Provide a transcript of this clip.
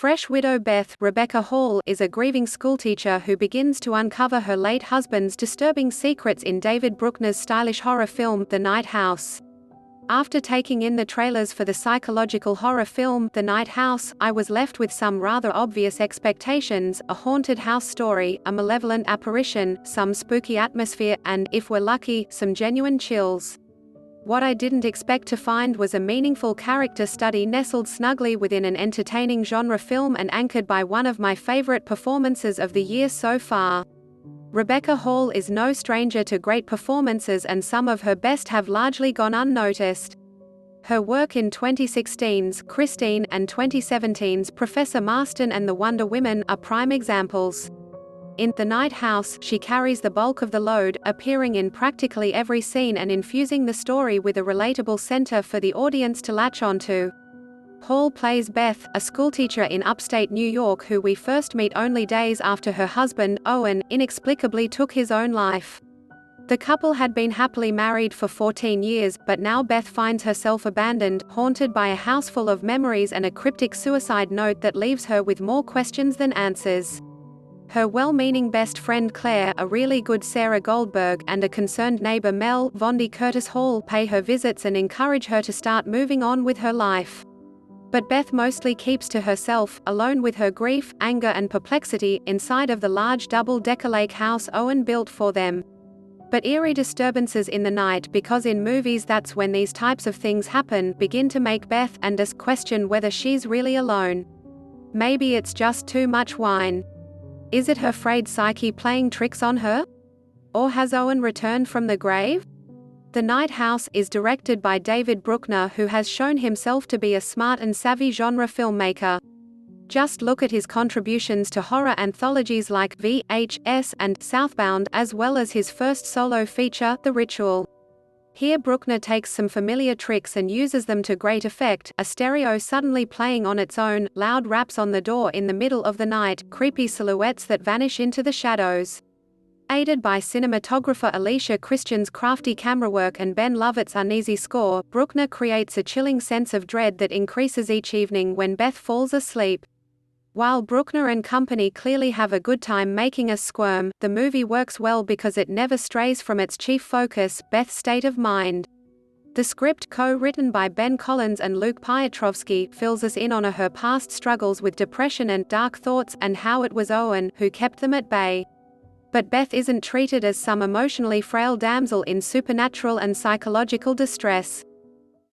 Fresh widow Beth, Rebecca Hall, is a grieving schoolteacher who begins to uncover her late husband's disturbing secrets in David Bruckner's stylish horror film, The Night House. After taking in the trailers for the psychological horror film, The Night House, I was left with some rather obvious expectations: a haunted house story, a malevolent apparition, some spooky atmosphere, and, if we're lucky, some genuine chills. What I didn't expect to find was a meaningful character study nestled snugly within an entertaining genre film and anchored by one of my favorite performances of the year so far. Rebecca Hall is no stranger to great performances, and some of her best have largely gone unnoticed. Her work in 2016's Christine and 2017's Professor Marston and the Wonder Women are prime examples. In The Night House, she carries the bulk of the load, appearing in practically every scene and infusing the story with a relatable center for the audience to latch onto. Hall plays Beth, a schoolteacher in upstate New York who we first meet only days after her husband, Owen, inexplicably took his own life. The couple had been happily married for 14 years, but now Beth finds herself abandoned, haunted by a house full of memories and a cryptic suicide note that leaves her with more questions than answers. Her well-meaning best friend Claire, a really good Sarah Goldberg, and a concerned neighbor Mel, Vondie Curtis-Hall, pay her visits and encourage her to start moving on with her life. But Beth mostly keeps to herself, alone with her grief, anger and perplexity, inside of the large double-decker lake house Owen built for them. But eerie disturbances in the night, because in movies that's when these types of things happen, begin to make Beth and us question whether she's really alone. Maybe it's just too much wine. Is it her frayed psyche playing tricks on her? Or has Owen returned from the grave? The Night House is directed by David Bruckner, who has shown himself to be a smart and savvy genre filmmaker. Just look at his contributions to horror anthologies like VHS and Southbound, as well as his first solo feature, The Ritual. Here Bruckner takes some familiar tricks and uses them to great effect: a stereo suddenly playing on its own, loud raps on the door in the middle of the night, creepy silhouettes that vanish into the shadows. Aided by cinematographer Elisha Christian's crafty camerawork and Ben Lovett's uneasy score, Bruckner creates a chilling sense of dread that increases each evening when Beth falls asleep. While Bruckner and company clearly have a good time making us squirm, the movie works well because it never strays from its chief focus, Beth's state of mind. The script, co-written by Ben Collins and Luke Piotrowski, fills us in on her past struggles with depression and dark thoughts, and how it was Owen who kept them at bay. But Beth isn't treated as some emotionally frail damsel in supernatural and psychological distress.